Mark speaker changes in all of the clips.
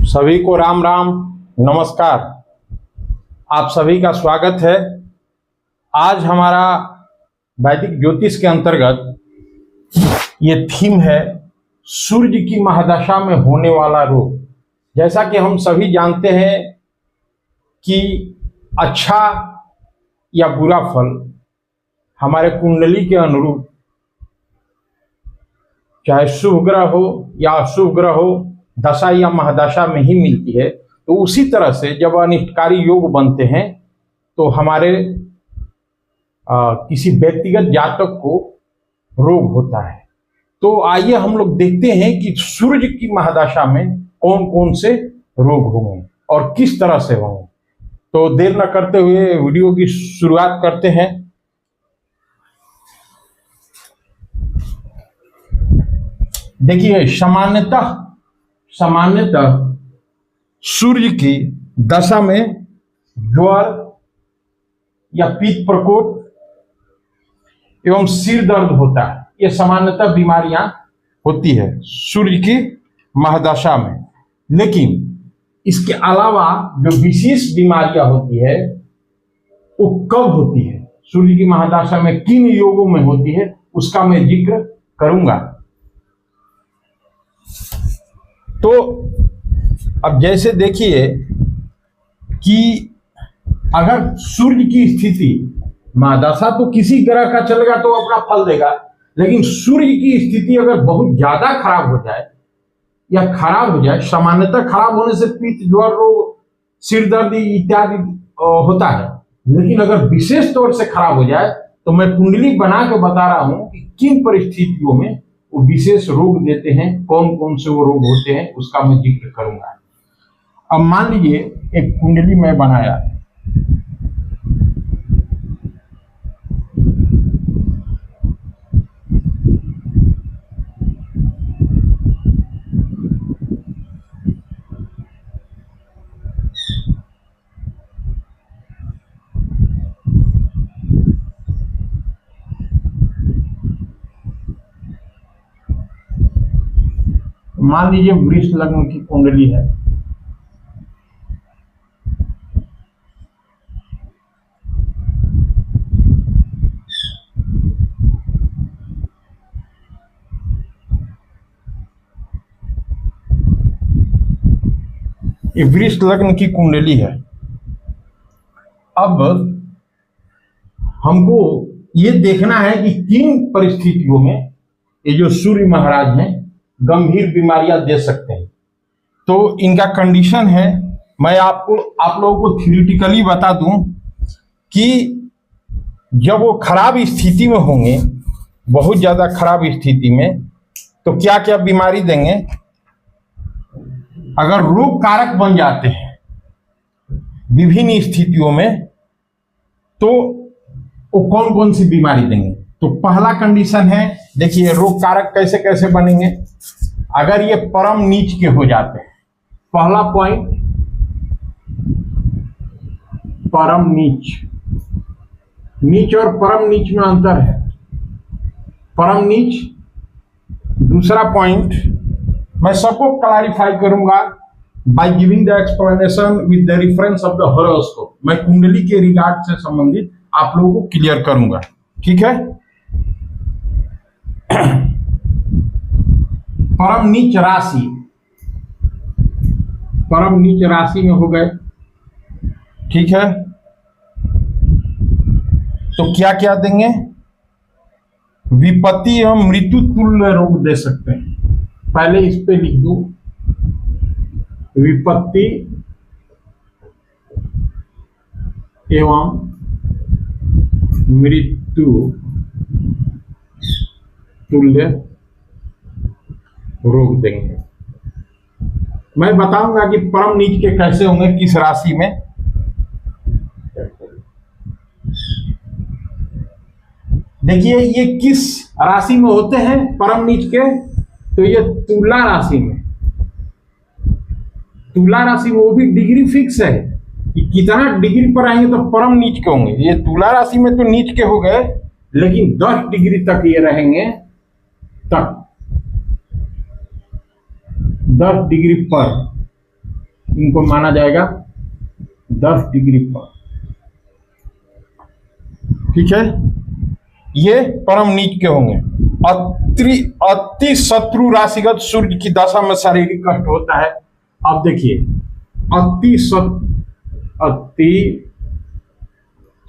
Speaker 1: सभी को राम राम नमस्कार। आप सभी का स्वागत है। आज हमारा वैदिक ज्योतिष के अंतर्गत ये थीम है सूर्य की महादशा में होने वाला रोग। जैसा कि हम सभी जानते हैं कि अच्छा या बुरा फल हमारे कुंडली के अनुरूप, चाहे शुभ ग्रह हो या अशुभ ग्रह हो, दशा या महादशा में ही मिलती है। तो उसी तरह से जब अनिष्टकारी योग बनते हैं तो हमारे किसी व्यक्तिगत जातक को रोग होता है। तो आइए हम लोग देखते हैं कि सूर्य की महादशा में कौन कौन से रोग होंगे और किस तरह से होंगे। तो देर न करते हुए वीडियो की शुरुआत करते हैं। देखिए, सामान्यतः सूर्य की दशा में ज्वर या पित्त प्रकोप एवं सिर दर्द होता है। ये सामान्यतः बीमारियां होती है सूर्य की महादशा में। लेकिन इसके अलावा जो विशेष बीमारियां होती है वो कब होती है, सूर्य की महादशा में किन योगों में होती है, उसका मैं जिक्र करूंगा। तो अब जैसे देखिए कि अगर सूर्य की स्थिति, महादशा तो किसी ग्रह का चलेगा तो अपना फल देगा, लेकिन सूर्य की स्थिति अगर बहुत ज्यादा खराब हो जाए या खराब हो जाए, सामान्यतः खराब होने से पित्त, ज्वर रोग, सिर दर्द इत्यादि होता है। लेकिन अगर विशेष तौर से खराब हो जाए तो मैं कुंडली बना के बता रहा हूं कि किन परिस्थितियों में वो विशेष रोग देते हैं, कौन कौन से वो रोग होते हैं, उसका मैं जिक्र करूंगा। अब मान लीजिए एक कुंडली मैं बनाया, मान लीजिए वृष लग्न की कुंडली है। ये वृष लग्न की कुंडली है। अब हमको ये देखना है कि किन परिस्थितियों में ये जो सूर्य महाराज हैं गंभीर बीमारियां दे सकते हैं। तो इनका कंडीशन है, मैं आप लोगों को थ्योरेटिकली बता दूं कि जब वो खराब स्थिति में होंगे, बहुत ज्यादा खराब स्थिति में, तो क्या क्या बीमारी देंगे। अगर रोग कारक बन जाते हैं विभिन्न स्थितियों में तो वो कौन कौन सी बीमारी देंगे। तो पहला कंडीशन है, देखिए रोग कारक कैसे कैसे बनेंगे। अगर ये परम नीच के हो जाते हैं, पहला पॉइंट परम नीच। नीच और परम नीच में अंतर है। परम नीच, दूसरा पॉइंट मैं सबको क्लैरिफाई करूंगा by giving the explanation with the reference of the horoscope. मैं कुंडली के रिगार्ड से संबंधित आप लोगों को क्लियर करूंगा, ठीक है। परम नीच राशि, परम नीच राशि में हो गए, ठीक है। तो क्या क्या देंगे, विपत्ति एवं मृत्यु तुल्य रोग दे सकते हैं। पहले इस पे लिख दूं, विपत्ति एवं मृत्यु तुल्य रोग देंगे। मैं बताऊंगा कि परम नीच के कैसे होंगे, किस राशि में। देखिए ये किस राशि में होते हैं परम नीच के, तो ये तुला राशि में। तुला राशि में वो भी डिग्री फिक्स है कि कितना डिग्री पर आएंगे तो परम नीच के होंगे। ये तुला राशि में तो नीच के हो गए, लेकिन 10 डिग्री तक ये रहेंगे, तक 10 डिग्री पर इनको माना जाएगा 10 डिग्री पर। ठीक है, ये परम नीच के होंगे। अति शत्रु राशिगत सूर्य की दशा में शारीरिक कष्ट होता है। अब देखिए, अति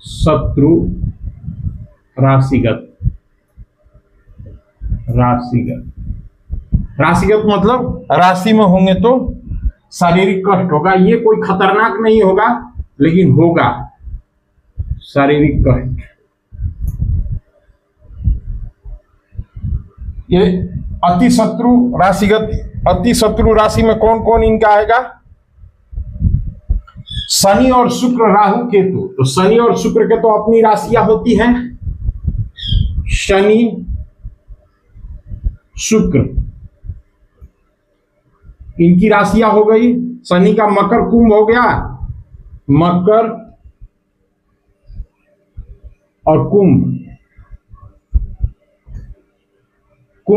Speaker 1: शत्रु राशिगत मतलब राशि में होंगे तो शारीरिक कष्ट होगा। ये कोई खतरनाक नहीं होगा, लेकिन होगा शारीरिक कष्ट। ये अति शत्रु राशि में कौन कौन इनका आएगा? शनि और शुक्र, राहु केतु। तो शनि और शुक्र के तो अपनी राशियां होती हैं, शनि शुक्र, इनकी राशियां हो गई। शनि का मकर कुंभ हो गया, मकर और कुंभ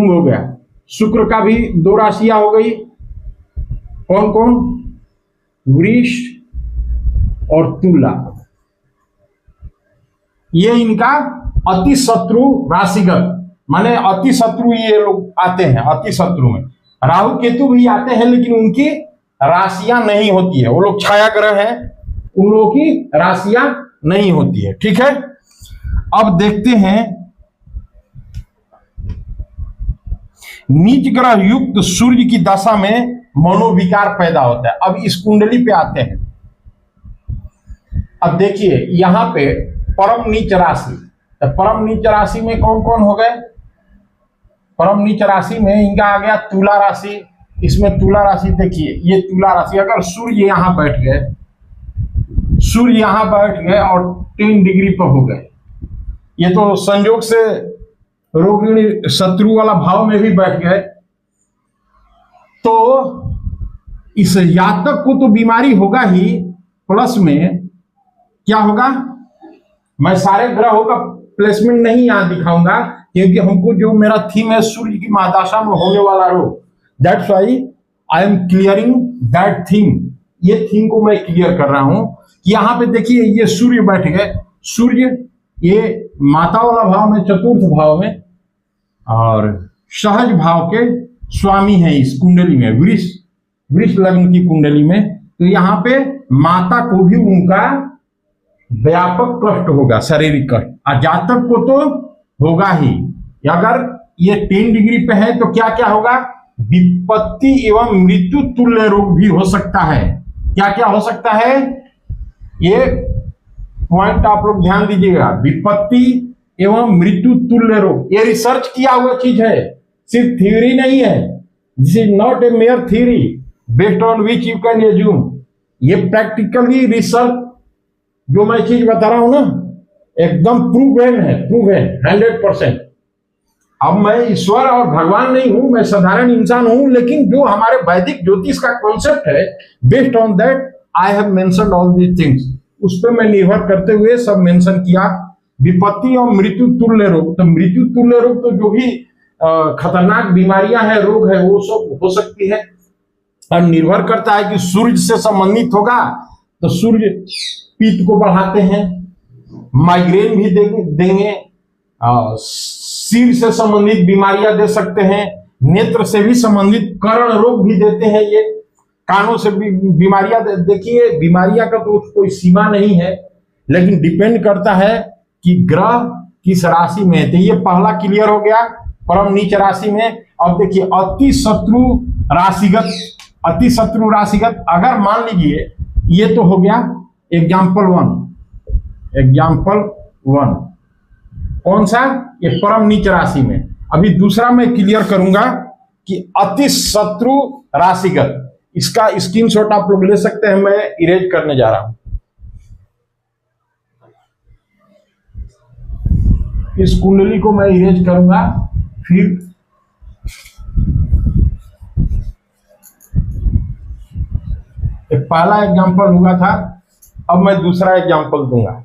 Speaker 1: हो गया। शुक्र का भी 2 राशियां हो गई, कौन कौन? वृष और तुला। ये इनका अति शत्रु राशिगत, माने अति शत्रु ये लोग आते हैं। अति शत्रु में राहु केतु भी आते हैं, लेकिन उनकी राशियां नहीं होती है। वो लोग छाया ग्रह हैं, उन लोगों की राशियां नहीं होती है। ठीक है, अब देखते हैं नीच ग्रह युक्त सूर्य की दशा में मनोविकार पैदा होता है। अब इस कुंडली पे आते हैं। अब देखिए यहां पे परम नीच राशि, तो परम नीच राशि में कौन कौन हो गए? परम नीच राशि में इनका आ गया तुला राशि। इसमें तुला राशि देखिए, ये तुला राशि, अगर सूर्य यहां बैठ गए और 3 डिग्री पर हो गए, ये तो संयोग से रोगिणी शत्रु वाला भाव में भी बैठ गए, तो इस जातक को तो बीमारी होगा ही, प्लस में क्या होगा? मैं सारे ग्रहों का प्लेसमेंट नहीं यहां दिखाऊंगा, क्योंकि हमको जो मेरा थीम है सूर्य की महादशा में होने वाला रोग, that's why I am clearing that theme. ये थीम को मैं क्लियर कर रहा हूं कि यहां पे देखिए ये सूर्य बैठ गए। सूर्य ये माता वाला भाव में, चतुर्थ भाव में, और सहज भाव के स्वामी है इस कुंडली में, वृष लग्न की कुंडली में। तो यहाँ पे माता को भी उनका व्यापक कष्ट होगा, शारीरिक कष्ट, और जातक को तो होगा ही। अगर ये 3 डिग्री पे है तो क्या क्या होगा? विपत्ति एवं मृत्यु तुल्य रोग भी हो सकता है। क्या क्या हो सकता है? ये पॉइंट आप लोग ध्यान दीजिएगा, विपत्ति एवं मृत्यु तुल्य रोग। ये रिसर्च किया हुआ चीज है, सिर्फ थ्योरी नहीं है। This is not a mayor theory based on which you can assume. ये प्रैक्टिकली रिसर्च जो मैं चीज बता रहा हूं ना, एकदम प्रूवन है 100%। अब मैं ईश्वर और भगवान नहीं हूं, मैं साधारण इंसान हूं, लेकिन जो हमारे वैदिक ज्योतिष का कॉन्सेप्ट है, based on that I have mentioned all these things. उस पर मैं निर्भर करते हुए सब मेंशन किया। विपत्ति और मृत्यु तुल्य रोग, तो मृत्यु तुल्य रोग तो जो भी खतरनाक बीमारियां हैं, रोग है, वो सब हो सकती है। और निर्भर करता है कि सूर्य से संबंधित होगा तो सूर्य पित्त को बढ़ाते हैं, माइग्रेन भी देंगे, सिर से संबंधित बीमारियां दे सकते हैं, नेत्र से भी संबंधित कर्ण रोग भी देते हैं, ये कानों से भी बीमारियां देखिए, बीमारियां का तो कोई सीमा नहीं है, लेकिन डिपेंड करता है कि ग्रह किस राशि में है। तो ये पहला क्लियर हो गया, परम नीच राशि में। अब देखिए अति शत्रु राशिगत, अगर मान लीजिए ये तो हो गया एग्जाम्पल वन, कौन सा? ये परम नीच राशि में। अभी दूसरा मैं क्लियर करूंगा कि अति शत्रु राशिगत, इसका स्क्रीनशॉट आप लोग ले सकते हैं, मैं इरेज करने जा रहा हूं। इस कुंडली को मैं इरेज करूंगा, फिर पहला एग्जांपल हुआ था, अब मैं दूसरा एग्जांपल दूंगा।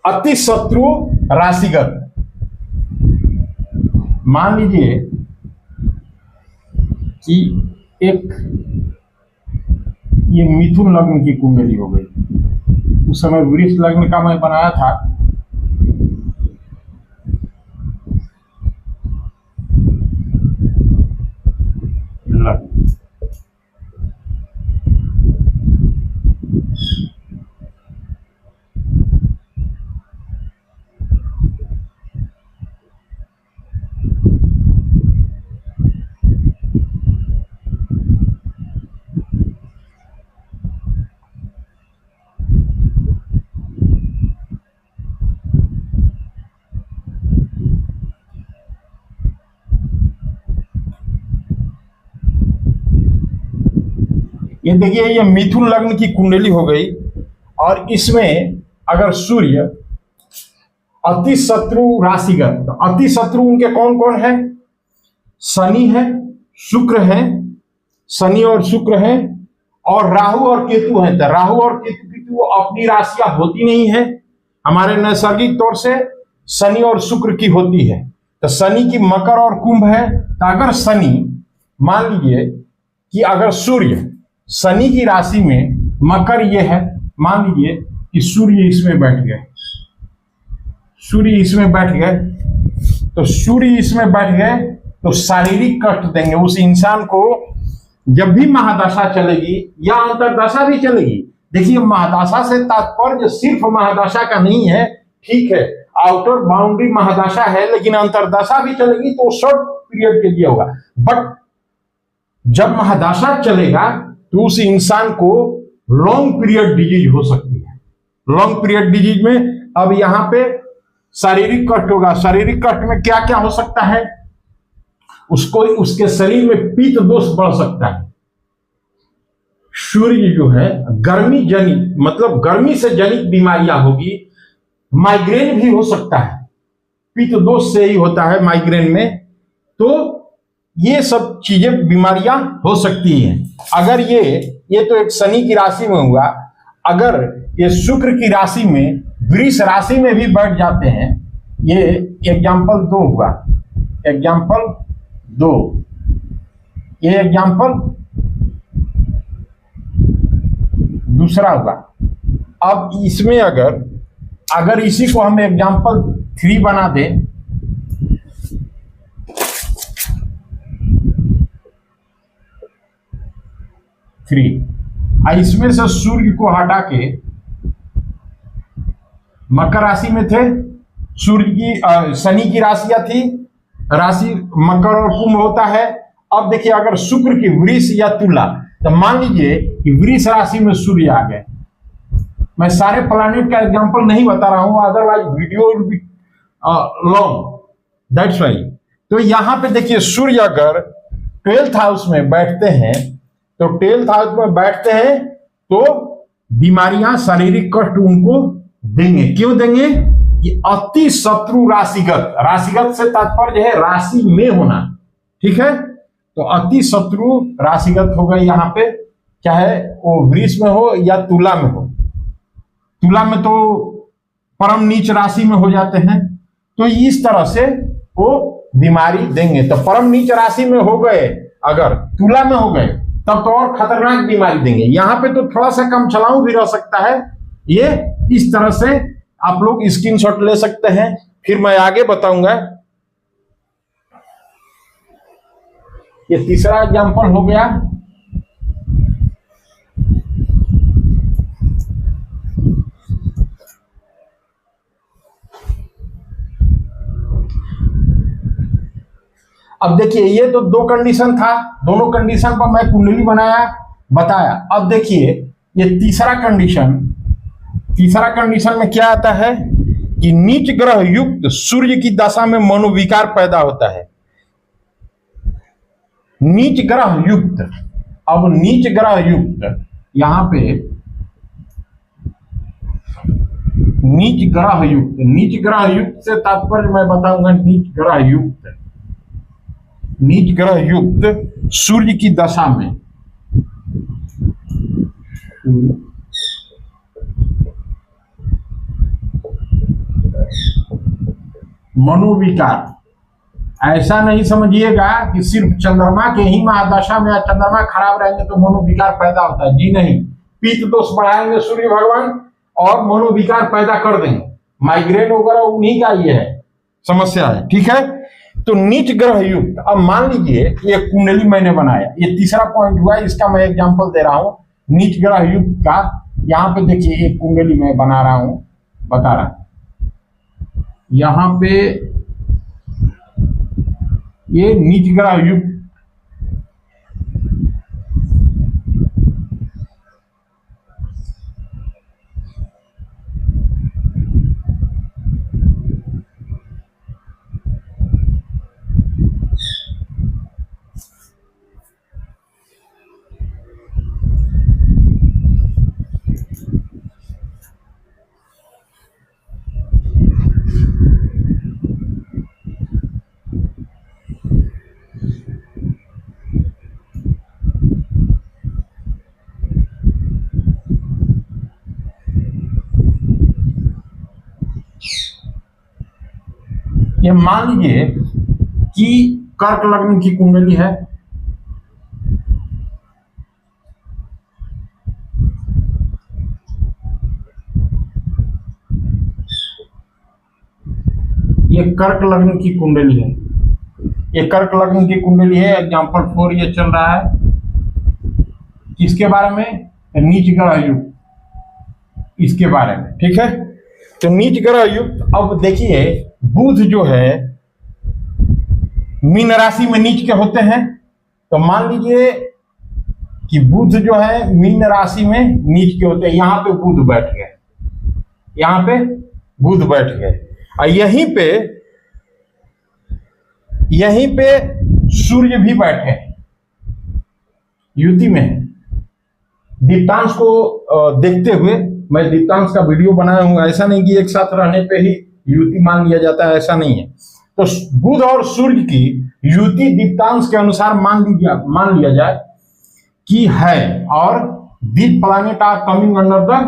Speaker 1: अति शत्रु राशिगत, मान लीजिए कि एक ये मिथुन लग्न की कुंडली हो गई। उस समय वृष लग्न का मैं बनाया था। लग्न ये देखिए, ये मिथुन लग्न की कुंडली हो गई। और इसमें अगर सूर्य अति शत्रु राशिगत, तो अति शत्रु उनके कौन कौन है? शनि है, शुक्र है, शनि और शुक्र है, और राहु और केतु है। तो राहु और केतु की तो अपनी राशियां होती नहीं है, हमारे नैसर्गिक तौर से शनि और शुक्र की होती है। तो शनि की मकर और कुंभ है। तो अगर शनि, मान लीजिए कि अगर सूर्य शनि की राशि में, मकर ये है, मान लीजिए कि सूर्य इसमें बैठ गए, सूर्य इसमें बैठ गए, तो सूर्य इसमें बैठ गए तो शारीरिक कष्ट देंगे उस इंसान को। जब भी महादशा चलेगी या अंतरदशा भी चलेगी, देखिए महादशा से तात्पर्य सिर्फ महादशा का नहीं है, ठीक है, आउटर बाउंड्री महादशा है, लेकिन अंतरदशा भी चलेगी तो शॉर्ट पीरियड के लिए होगा। बट जब महादशा चलेगा तो उस इंसान को लॉन्ग पीरियड डिजीज हो सकती है। लॉन्ग पीरियड डिजीज में अब यहां पे शारीरिक कष्ट होगा। शारीरिक कष्ट में क्या क्या हो सकता है? उसको, उसके शरीर में पित्त दोष बढ़ सकता है। सूर्य जो है गर्मी जनित, मतलब गर्मी से जनित बीमारियां होगी। माइग्रेन भी हो सकता है, पित्त दोष से ही होता है माइग्रेन में। तो ये सब चीजें, बीमारियां हो सकती हैं। अगर ये तो एक शनि की राशि में हुआ। अगर ये शुक्र की राशि में, वृष राशि में भी बैठ जाते हैं, ये एग्जाम्पल 2 हुआ, एग्जाम्पल 2, ये एग्जाम्पल दूसरा हुआ। अब इसमें अगर इसी को हम एग्जाम्पल 3 बना दें, इसमें से सूर्य को हटा के, मकर राशि में थे, सूर्य की शनि की राशियां थी, राशि मकर और कुंभ होता है। अब देखिए, अगर शुक्र की वृष या तुला, तो मान लीजिए कि वृष राशि में सूर्य आ गए। मैं सारे प्लैनेट का एग्जांपल नहीं बता रहा हूं, otherwise video will be long, that's why. तो यहां पे देखिए, सूर्य अगर 12th हाउस में बैठते हैं, तो 12th हाउस में बैठते हैं तो बीमारियां, शारीरिक कष्ट उनको देंगे। क्यों देंगे? कि अति शत्रु राशिगत, राशिगत से तात्पर्य है राशि में होना, ठीक है। तो अति शत्रु राशिगत हो गए यहाँ पे, चाहे वो वृष में हो या तुला में हो। तुला में तो परम नीच राशि में हो जाते हैं, तो इस तरह से वो बीमारी देंगे। तो परम नीच राशि में हो गए, अगर तुला में हो गए, तब तो और खतरनाक बीमारी देंगे। यहाँ पे तो थोड़ा सा कम चलाऊ भी रह सकता है। ये इस तरह से आप लोग स्क्रीनशॉट ले सकते हैं, फिर मैं आगे बताऊंगा। ये तीसरा एग्जांपल हो गया। अब देखिए, ये तो 2 कंडीशन था, दोनों कंडीशन पर मैं कुंडली बनाया, बताया। अब देखिए ये तीसरा कंडीशन में क्या आता है कि नीच ग्रह युक्त सूर्य की दशा में मनोविकार पैदा होता है। नीच ग्रह युक्त, अब नीच ग्रह युक्त, यहां पे नीच ग्रह युक्त से तात्पर्य मैं बताऊंगा। नीच ग्रह युक्त सूर्य की दशा में मनोविकार ऐसा नहीं समझिएगा कि सिर्फ चंद्रमा के ही महादशा में या चंद्रमा खराब रहेंगे तो मनोविकार पैदा होता है। जी नहीं, पित्त दोष बढ़ाएंगे सूर्य भगवान और मनोविकार पैदा कर देंगे। माइग्रेन वगैरह उन्हीं का ये है, समस्या है। ठीक है, तो नीच ग्रह युक्त, अब मान लीजिए ये कुंडली मैंने बनाया, ये तीसरा पॉइंट हुआ, इसका मैं एग्जांपल दे रहा हूं नीच ग्रह युक्त का। यहां पे देखिए एक कुंडली मैं बना रहा हूं, बता रहा हूं, यहां पे ये नीच ग्रह युक्त ये मान लीजिए कि कर्क लग्न की कुंडली है, ये कर्क लग्न की कुंडली है, ये कर्क लग्न की कुंडली है। एग्जाम्पल 4 ये चल रहा है, किसके बारे में? नीच ग्रह युक्त, इसके बारे में। ठीक है, तो नीच ग्रह युक्त, अब देखिए बुध जो है मीन राशि में नीच के होते हैं, तो मान लीजिए कि बुध जो है मीन राशि में नीच के होते हैं। यहां पे बुध बैठ गए, यहां पे बुध बैठ गए, और यहीं पे सूर्य भी बैठे हैं, युति में। दीप्तांश को देखते हुए मैं दीप्तांश का वीडियो बनाया हूं, ऐसा नहीं कि एक साथ रहने पे ही युति मान लिया जाता है, ऐसा नहीं है। तो बुध और सूर्य की युति दीप्तांश के अनुसार मान लिया जाए कि है, और दीप planet are coming under the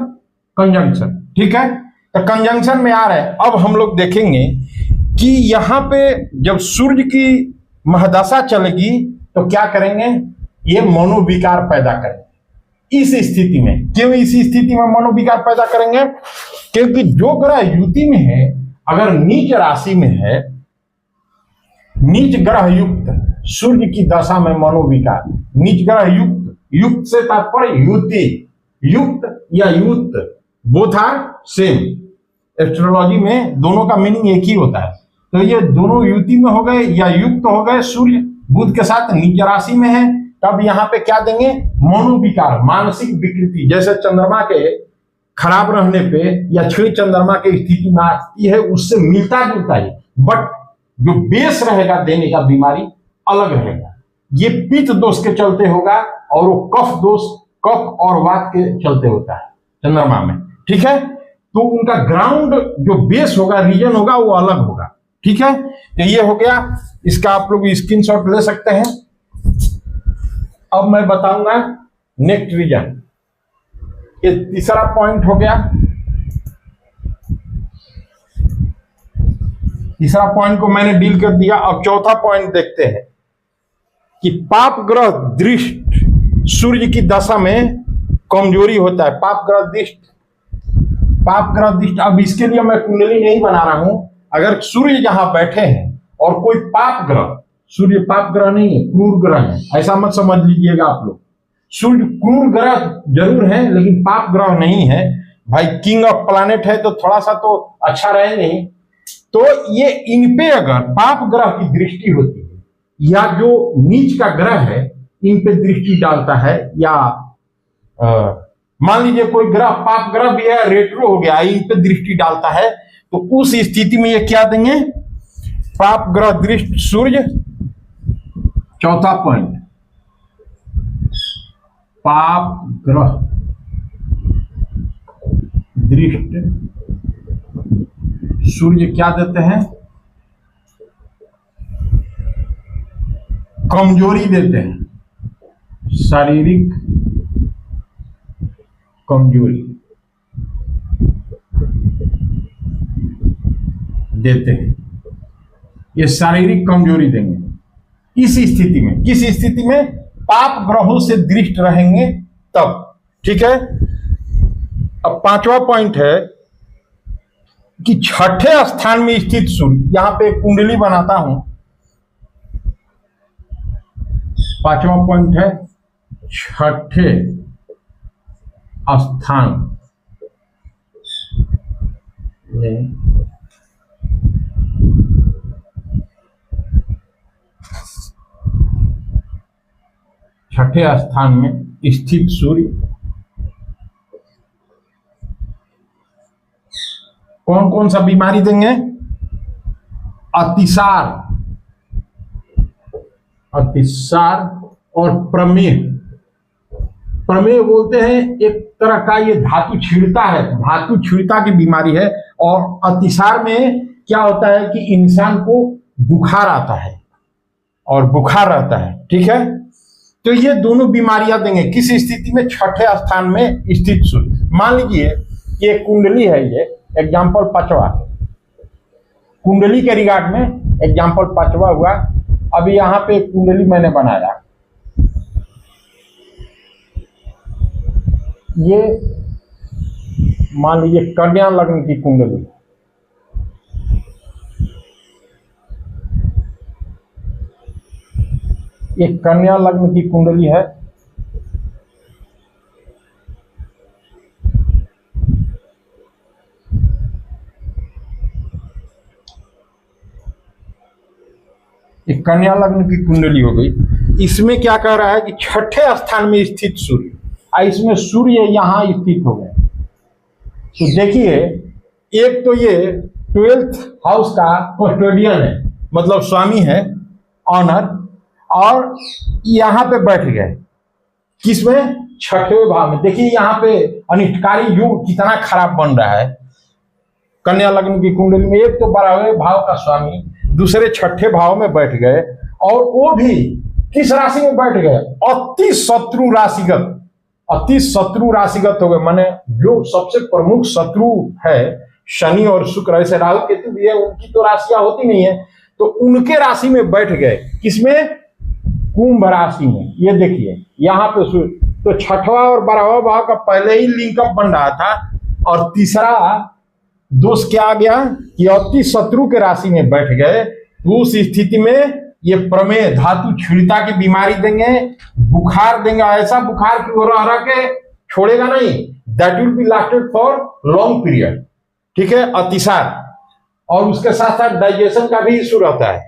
Speaker 1: conjunction. ठीक है, तो कंजंक्शन में आ रहे हैं। अब हम लोग देखेंगे कि यहां पे जब सूर्य की महदशा चलेगी तो क्या करेंगे, ये मनोविकार पैदा करेंगे। इस स्थिति में, क्यों इस स्थिति में मनोविकार पैदा करेंगे? क्योंकि जो ग्रह युति में है, अगर नीच राशि में है, नीच ग्रह युक्त सूर्य की दशा में मनोविकार, नीच ग्रह युक्त, युक्त से तात्पर्य युति, युक्त या युक्त, बोथ आर सेम। एस्ट्रोलॉजी में दोनों का मीनिंग एक ही होता है। तो ये दोनों युति में हो गए या युक्त हो गए, सूर्य बुध के साथ नीच राशि में है, तब यहां पे क्या देंगे, मनोविकार, मानसिक विकृति। जैसे चंद्रमा के खराब रहने पे या क्षीण चंद्रमा की स्थिति में आती है, उससे मिलता जुलता है, बट जो बेस रहेगा देने का बीमारी अलग रहेगा। ये पित्त दोष के चलते होगा और वो कफ दोष, कफ और वात के चलते होता है चंद्रमा में। ठीक है, तो उनका ग्राउंड जो बेस होगा, रीजन होगा, वो अलग होगा। ठीक है, तो ये हो गया, इसका आप लोग स्क्रीनशॉट ले सकते हैं। अब मैं बताऊंगा नेक्स्ट रीजन, ये तीसरा पॉइंट हो गया। तीसरा पॉइंट को मैंने डील कर दिया। अब चौथा पॉइंट देखते हैं कि पाप ग्रह दृष्ट सूर्य की दशा में कमजोरी होता है। पाप ग्रह दृष्ट, पाप ग्रह दृष्ट। अब इसके लिए मैं कुंडली नहीं बना रहा हूं। अगर सूर्य जहां बैठे हैं और कोई पाप ग्रह, सूर्य पाप ग्रह नहीं है, क्रूर ग्रह है, ऐसा मत समझ लीजिएगा आप लोग। सूर्य क्रूर ग्रह जरूर है लेकिन पाप ग्रह नहीं है। भाई किंग ऑफ प्लैनेट है तो थोड़ा सा तो अच्छा रहेंगे ही। तो ये इन पे अगर पाप ग्रह की दृष्टि होती है या जो नीच का ग्रह है इन पे दृष्टि डालता है, या मान लीजिए कोई ग्रह पाप ग्रह भी है, रेट्रो हो गया, इन पे दृष्टि डालता है, तो उस स्थिति में ये क्या देंगे, पाप ग्रह दृष्टि सूर्य। चौथा पॉइंट, पाप ग्रह दृष्टि सूर्य क्या देते हैं, कमजोरी देते हैं, शारीरिक कमजोरी देते हैं। ये शारीरिक कमजोरी देंगे। इस स्थिति में, किस स्थिति में? पाप ग्रहों से दृष्ट रहेंगे तब। ठीक है। अब पांचवा पॉइंट है कि छठे स्थान में स्थित सूर्य, यहां पे कुंडली बनाता हूं। पांचवा पॉइंट है छठे स्थान में छठे स्थान में स्थित सूर्य कौन कौन सा बीमारी देंगे? अतिसार, अतिसार और प्रमेह। प्रमेह बोलते हैं एक तरह का ये धातु छीड़ता है, धातु छीड़ता की बीमारी है। और अतिसार में क्या होता है कि इंसान को बुखार आता है और बुखार रहता है। ठीक है। तो ये दोनों बीमारियां देंगे किस स्थिति में? छठे स्थान में स्थित सूर्य। मान लीजिए ये कुंडली है, ये एग्जाम्पल पांचवा, कुंडली के रिगार्ड में एग्जाम्पल पांचवा हुआ। अभी यहां पे कुंडली मैंने बनाया, ये मान लीजिए कन्या लग्न की कुंडली, ये कन्या लग्न की कुंडली है। एक कन्या लग्न की कुंडली हो गई। इसमें क्या कह रहा है कि छठे स्थान में स्थित सूर्य, इसमें सूर्य यहां स्थित हो गए। तो देखिए, एक तो ये 12th हाउस का कस्टोडियन है, मतलब स्वामी है, ऑनर, और यहां पे बैठ गए किसमें? छठे भाव में। देखिए यहां पे अनिष्टकारी युग कितना खराब बन रहा है। कन्या लग्न की कुंडली में एक तो 12वें भाव का स्वामी दूसरे छठे भाव में बैठ गए, और वो भी किस राशि में बैठ गए? अति शत्रु राशिगत, अति शत्रु राशिगत हो गए। माने जो सबसे प्रमुख शत्रु है शनि और शुक्र, ऐसे राहु केतु भी है, उनकी तो राशियां होती नहीं है, तो उनके राशि में बैठ गए। किसमें? कुंभ राशि में। ये देखिए यहां पे तो छठवां और 12वां भाव का पहले ही लिंकअप बन रहा था, और तीसरा दोष क्या आ गया कि अति शत्रु के राशि में बैठ गए। तो उस स्थिति में ये प्रमेह, धातु छीड़ता की बीमारी देंगे, बुखार देंगे, ऐसा बुखार की ओर रह के छोड़ेगा नहीं, that will be lasted for long period. ठीक है। अतिसार, और उसके साथ साथ डाइजेशन का भी इशू रहता है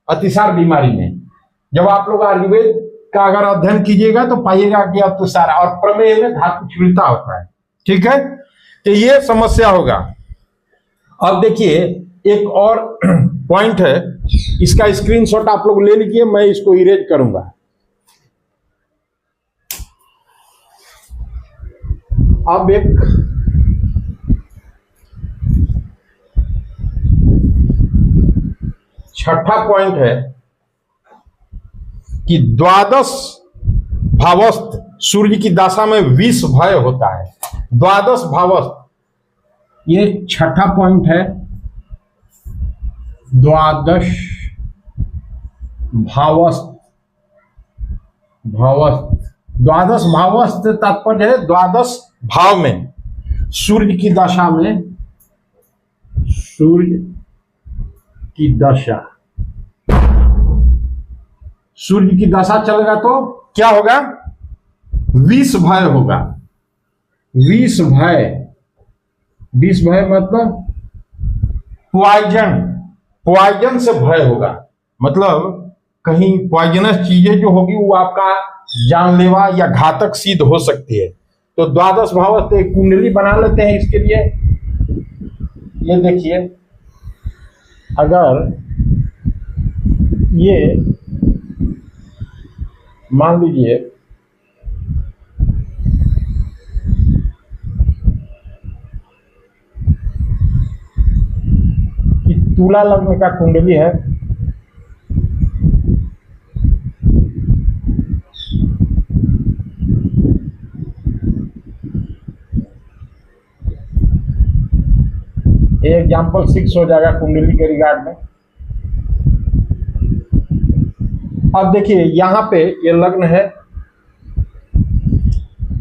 Speaker 1: अतिसार बीमारी में। जब आप लोग आयुर्वेद का अगर अध्ययन कीजिएगा तो पाइएगा कि अतिसार और प्रमेह में धातु छीड़ता होता है। ठीक है। तो ये समस्या होगा। अब देखिए एक और पॉइंट है, इसका स्क्रीनशॉट आप लोग ले लीजिए, मैं इसको इरेज करूंगा। अब एक छठा पॉइंट है कि द्वादश भावस्थ सूर्य की दशा में विष भय होता है। द्वादश भावस्थ, ये छठा पॉइंट है। द्वादश भावस्थ, द्वादश भावस्थ तात्पर्य है द्वादश भाव में सूर्य की दशा में, सूर्य की दशा, सूर्य की दशा चलेगा तो क्या होगा? विष भय होगा। विष भय, विष भय मतलब पॉइजन, पॉइजन से भय होगा। मतलब कहीं पॉइजनस चीजें जो होगी वो आपका जानलेवा या घातक सिद्ध हो सकती है। तो द्वादश भावस्थ एक कुंडली बना लेते हैं इसके लिए। ये देखिए, अगर ये मान लीजिए कि तुला लग्न का कुंडली है, एग्जाम्पल 6 हो जाएगा कुंडली के रिगार्ड में। अब देखिए यहां पे ये लग्न है,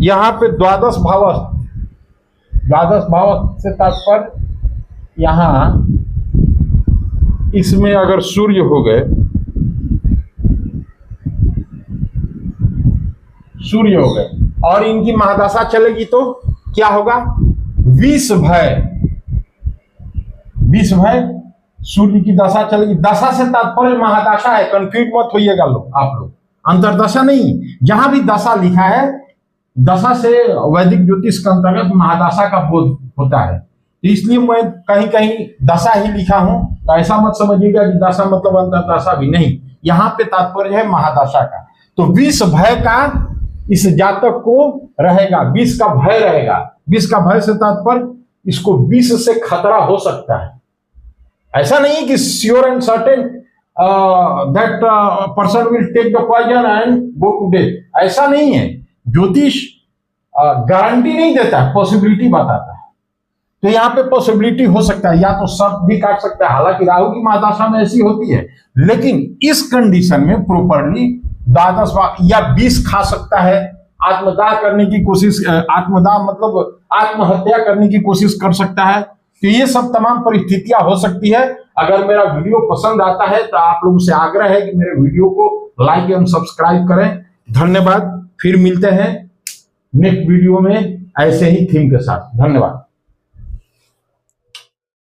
Speaker 1: यहां पे द्वादश भाव से तात्पर्य यहां इसमें अगर सूर्य हो गए, और इनकी महादशा चलेगी तो क्या होगा? विष भय सूर्य की दशा चलेगी। दशा से तात्पर्य महादशा है, कंफ्यूज मत होइएगा आप लोग, अंतरदशा नहीं। जहां भी दशा लिखा है, दशा से वैदिक ज्योतिष के अंतर्गत महादशा का बोध होता है, तो इसलिए मैं कहीं कहीं दशा ही लिखा हूं, तो ऐसा मत समझिएगा कि दशा मतलब अंतरदशा भी नहीं, यहाँ पे तात्पर्य है महादशा का। तो विष भय का इस जातक को रहेगा, विष का भय रहेगा। विष का भय से तात्पर्य इसको विष से खतरा हो सकता है। ऐसा नहीं है कि sure and certain that person will take the poison and go to death, ऐसा नहीं है। ज्योतिष गारंटी नहीं देता, पॉसिबिलिटी बताता है। तो यहाँ पे पॉसिबिलिटी हो सकता है, या तो सर्प भी काट सकता है, हालांकि राहु की महादशा में ऐसी होती है, लेकिन इस कंडीशन में प्रॉपरली द्वादश या विष खा सकता है, आत्मदाह करने की कोशिश, आत्मदाह मतलब आत्महत्या करने की कोशिश कर सकता है। तो ये सब तमाम परिस्थितियां हो सकती है। अगर मेरा वीडियो पसंद आता है तो आप लोगों से आग्रह है कि मेरे वीडियो को लाइक एवं सब्सक्राइब करें। धन्यवाद। फिर मिलते हैं नेक्स्ट वीडियो में ऐसे ही थीम के साथ। धन्यवाद।